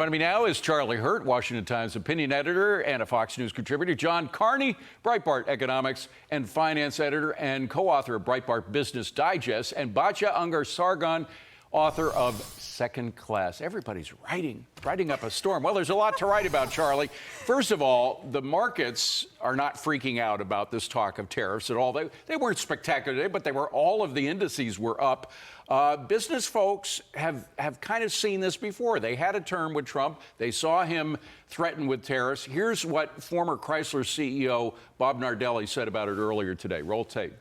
Joining me now is Charlie Hurt, Washington Times opinion editor and a Fox News contributor. John Carney, Breitbart economics and finance editor and co-author of Breitbart Business Digest, and Batya Ungar-Sargon, author of Second Class. Everybody's writing up a storm. Well, there's a lot to write about, Charlie. First of all, the markets are not freaking out about this talk of tariffs at all. They weren't spectacular today, but all of the indices were up. Business folks have kind of seen this before. They had a term with Trump. They saw him threaten with tariffs. Here's what former Chrysler CEO Bob Nardelli said about it earlier today. Roll tape.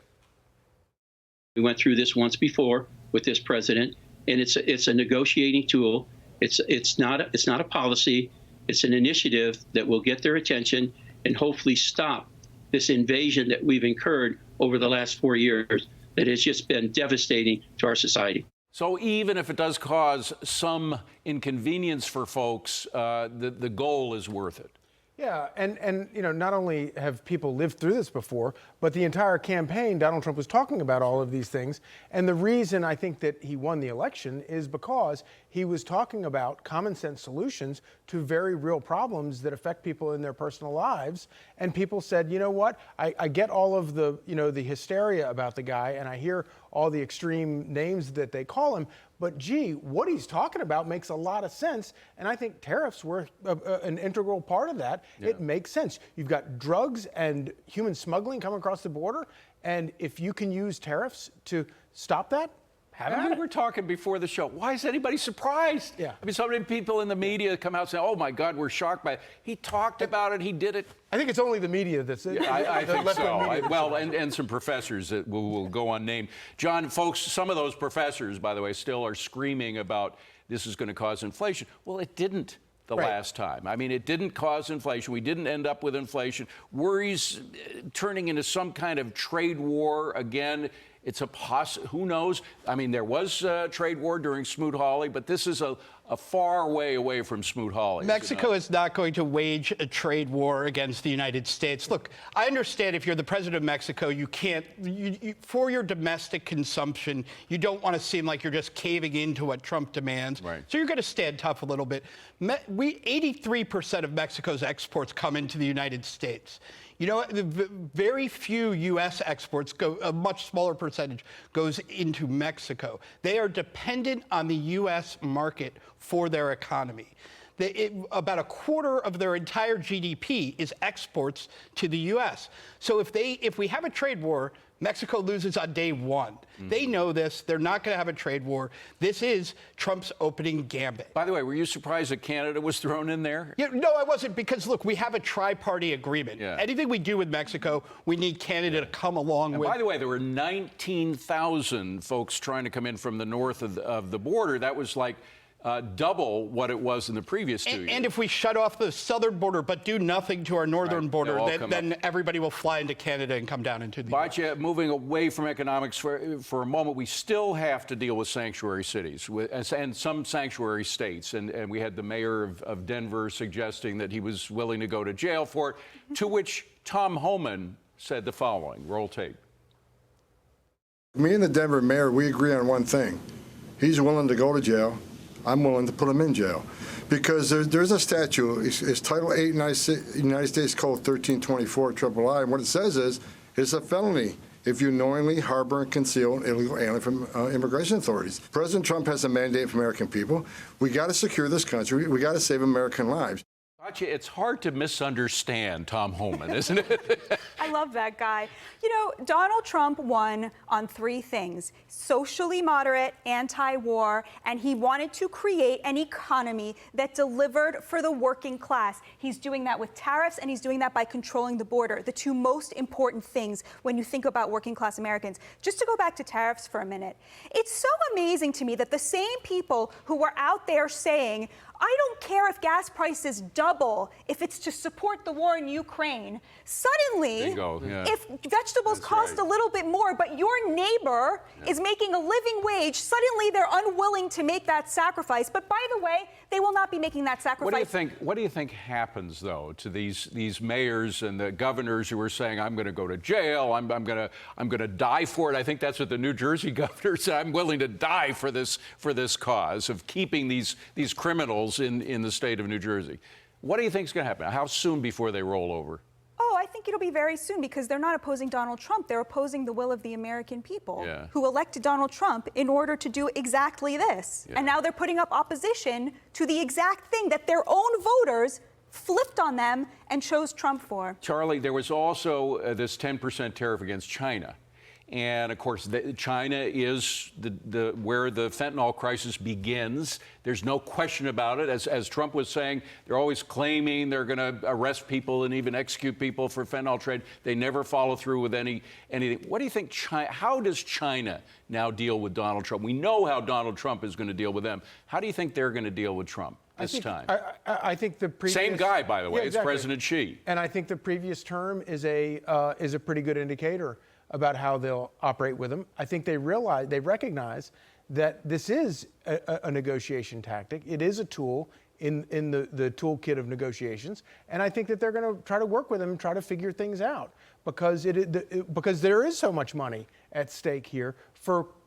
We went through this once before with this president, and it's a negotiating tool. It's not a policy. It's an initiative that will get their attention and hopefully stop this invasion that we've incurred over the last 4 years that has just been devastating to our society. So even if it does cause some inconvenience for folks, the goal is worth it. Yeah, and you know, not only have people lived through this before, but the entire campaign, Donald Trump was talking about all of these things. And the reason I think that he won the election is because he was talking about common sense solutions to very real problems that affect people in their personal lives. And people said, you know what, I get all of the, the hysteria about the guy, and I hear all the extreme names that they call him. But gee, what he's talking about makes a lot of sense. And I think tariffs were an integral part of that. Yeah. It makes sense. You've got drugs and human smuggling coming across the border. And if you can use tariffs to stop that, we were talking before the show. Why is anybody surprised? Yeah. I mean, so many people in the media come out saying, oh, my God, we're shocked by it. He talked about it. He did it. I think it's only the media that's... Yeah, I think so. Well, and some professors that will go unnamed. John, folks, some of those professors, by the way, still are screaming about this is going to cause inflation. Well, it didn't the last time. I mean, it didn't cause inflation. We didn't end up with inflation. Worries turning into some kind of trade war again. It's who knows? I mean, there was a trade war during Smoot-Hawley, but this is a far way away from Smoot-Hawley. Mexico is not going to wage a trade war against the United States. Look, I understand if you're the president of Mexico, you can't, for your domestic consumption, you don't want to seem like you're just caving into what Trump demands. Right. So you're going to stand tough a little bit. 83% of Mexico's exports come into the United States. You know, very few U.S. exports go, a much smaller percentage goes into Mexico. They are dependent on the U.S. market for their economy. About a quarter of their entire GDP is exports to the U.S. So if we have a trade war, Mexico loses on day one. Mm-hmm. They know this. They're not going to have a trade war. This is Trump's opening gambit. By the way, were you surprised that Canada was thrown in there? Yeah, no, I wasn't, because, look, we have a tri-party agreement. Yeah. Anything we do with Mexico, we need Canada to come along with. By the way, there were 19,000 folks trying to come in from the north of the border. That was like double what it was in the previous 2 years. And if we shut off the southern border but do nothing to our northern border, then everybody will fly into Canada and come down into the Batya, moving away from economics for a moment, we still have to deal with sanctuary cities and some sanctuary states. And we had the mayor of Denver suggesting that he was willing to go to jail for it, to which Tom Homan said the following. Roll tape. Me and the Denver mayor, we agree on one thing. He's willing to go to jail. I'm willing to put him in jail, because there's a statute. It's Title 8 United States Code 1324 III. And what it says is, it's a felony if you knowingly harbor and conceal an illegal alien from immigration authorities. President Trump has a mandate for American people. We got to secure this country. We got to save American lives. Batya, it's hard to misunderstand Tom Homan, isn't it? I love that guy. You know, Donald Trump won on three things: socially moderate, anti-war, and he wanted to create an economy that delivered for the working class. He's doing that with tariffs, and he's doing that by controlling the border, the two most important things when you think about working class Americans. Just to go back to tariffs for a minute, it's so amazing to me that the same people who were out there saying, I don't care if gas prices double if it's to support the war in Ukraine, suddenly go. Yeah. If vegetables cost a little bit more, but your neighbor is making a living wage, suddenly they're unwilling to make that sacrifice. But by the way, they will not be making that sacrifice. What do you think happens though to these mayors and the governors who are saying, I'm going to go to jail, I'm going to die for it? I think that's what the New Jersey governor said. I'm willing to die for this cause of keeping these criminals in the state of New Jersey. What do you think is going to happen? How soon before they roll over? Oh, I think it'll be very soon because they're not opposing Donald Trump. They're opposing the will of the American people who elected Donald Trump in order to do exactly this. And now they're putting up opposition to the exact thing that their own voters flipped on them and chose Trump for. Charlie, there was also this 10% tariff against China. And of course, China is where the fentanyl crisis begins. There's no question about it. As Trump was saying, they're always claiming they're going to arrest people and even execute people for fentanyl trade. They never follow through with anything. What do you think? How does China now deal with Donald Trump? We know how Donald Trump is going to deal with them. How do you think they're going to deal with Trump this time? I think the previous same guy, by the way. Exactly. It's President Xi. And I think the previous term is a pretty good indicator about how they'll operate with them. I think they recognize that this is a negotiation tactic. It is a tool in the toolkit of negotiations, and I think that they're going to try to work with them and try to figure things out because there is so much money at stake here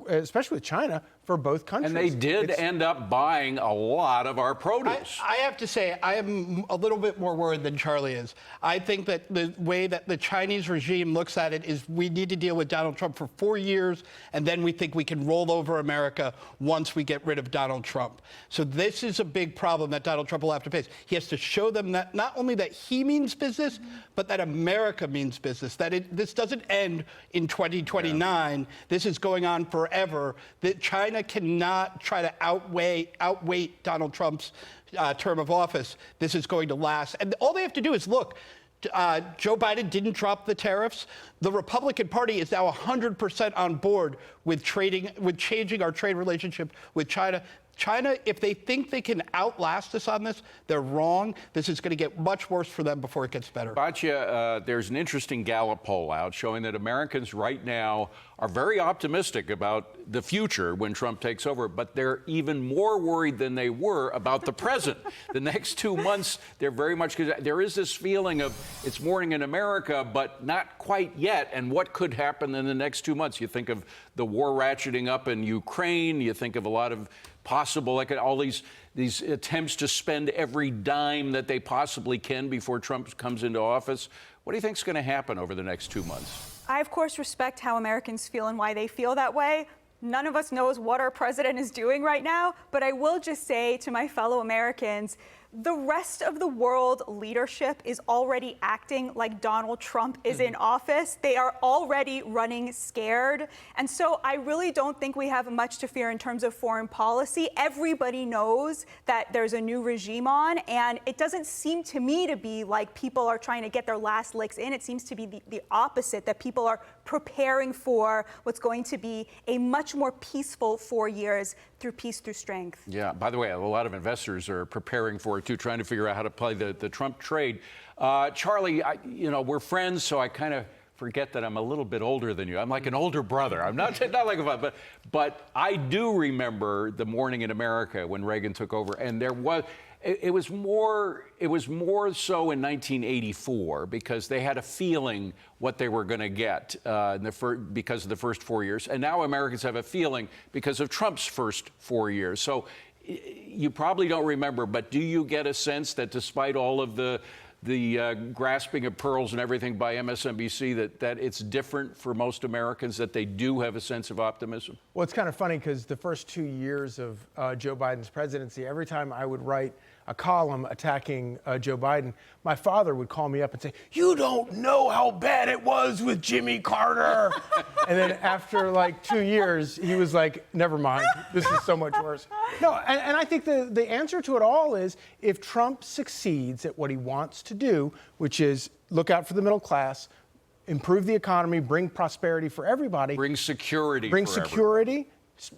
especially with China, for both countries. And they did end up buying a lot of our produce. I have to say, I am a little bit more worried than Charlie is. I think that the way that the Chinese regime looks at it is we need to deal with Donald Trump for 4 years, and then we think we can roll over America once we get rid of Donald Trump. So this is a big problem that Donald Trump will have to face. He has to show them that not only that he means business, but that America means business, that this doesn't end in 2029. This is going on forever, that China cannot try to outwait Donald Trump's term of office. This is going to last. And all they have to do is look. Joe Biden didn't drop the tariffs. The Republican Party is now 100% on board with changing our trade relationship with China. China, if they think they can outlast us on this, they're wrong. This is going to get much worse for them before it gets better. Batya, there's an interesting Gallup poll out showing that Americans right now are very optimistic about the future when Trump takes over, but they're even more worried than they were about the present. The next 2 months, they're very much, because there is this feeling of it's morning in America, but not quite yet. And what could happen in the next 2 months? You think of the war ratcheting up in Ukraine. You think of a lot of possible, like all these attempts to spend every dime that they possibly can before Trump comes into office. What do you think is going to happen over the next 2 months? I, of course, respect how Americans feel and why they feel that way. None of us knows what our president is doing right now, but I will just say to my fellow Americans, the rest of the world leadership is already acting like Donald Trump is in office. They are already running scared. And so I really don't think we have much to fear in terms of foreign policy. Everybody knows that there's a new regime on, and it doesn't seem to me to be like people are trying to get their last licks in. It seems to be the opposite, that people are preparing for what's going to be a much more peaceful 4 years through peace, through strength. Yeah, by the way, a lot of investors are preparing for it too, trying to figure out how to play the Trump trade. Charlie, we're friends, so I kind of forget that I'm a little bit older than you. I'm like an older brother. I'm not like a father, but I do remember the morning in America when Reagan took over, and there was. It was more so in 1984 because they had a feeling what they were going to get because of the first 4 years. And now Americans have a feeling because of Trump's first 4 years. So you probably don't remember, but do you get a sense that despite all of the grasping of pearls and everything by MSNBC, that it's different for most Americans, that they do have a sense of optimism? Well, it's kind of funny because the first 2 years of Joe Biden's presidency, every time I would write a column attacking Joe Biden, my father would call me up and say, "You don't know how bad it was with Jimmy Carter." And then after like 2 years, he was like, "Never mind, this is so much worse." No, and I think the answer to it all is if Trump succeeds at what he wants to do, which is look out for the middle class, improve the economy, bring prosperity for everybody. Bring security.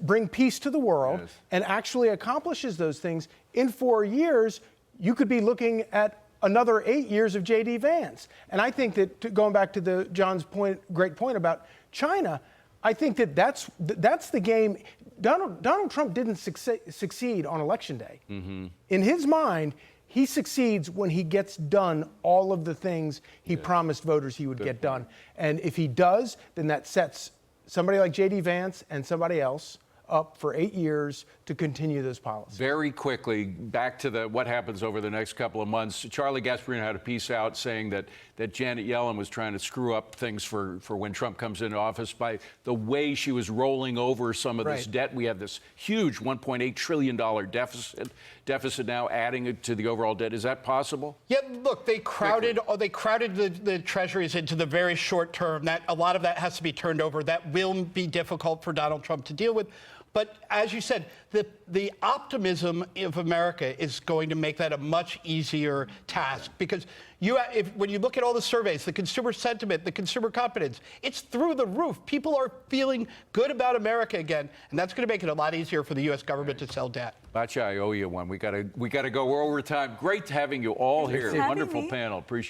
Bring peace to the world, and actually accomplishes those things, in 4 years, you could be looking at another 8 years of J.D. Vance. And I think that, going back to John's great point about China, I think that's the game. Donald Trump didn't succeed on Election Day. Mm-hmm. In his mind, he succeeds when he gets done all of the things he promised voters he would get done. And if he does, then that sets somebody like J.D. Vance and somebody else up for 8 years to continue those policies. Very quickly, back to what happens over the next couple of months. Charlie Gasparino had a piece out saying that Janet Yellen was trying to screw up things for when Trump comes into office by the way she was rolling over some of this debt. We have this huge $1.8 trillion deficit now, adding it to the overall debt. Is that possible? Yeah, look, they crowded the treasuries into the very short term. That a lot of that has to be turned over. That will be difficult for Donald Trump to deal with. But as you said, the optimism of America is going to make that a much easier task, because when you look at all the surveys, the consumer sentiment, the consumer confidence, it's through the roof. People are feeling good about America again, and that's going to make it a lot easier for the U.S. government to sell debt. Batya, I owe you one. We gotta go. We're over time. Great having you all here. Thanks for having Wonderful me. panel. Appreciate it.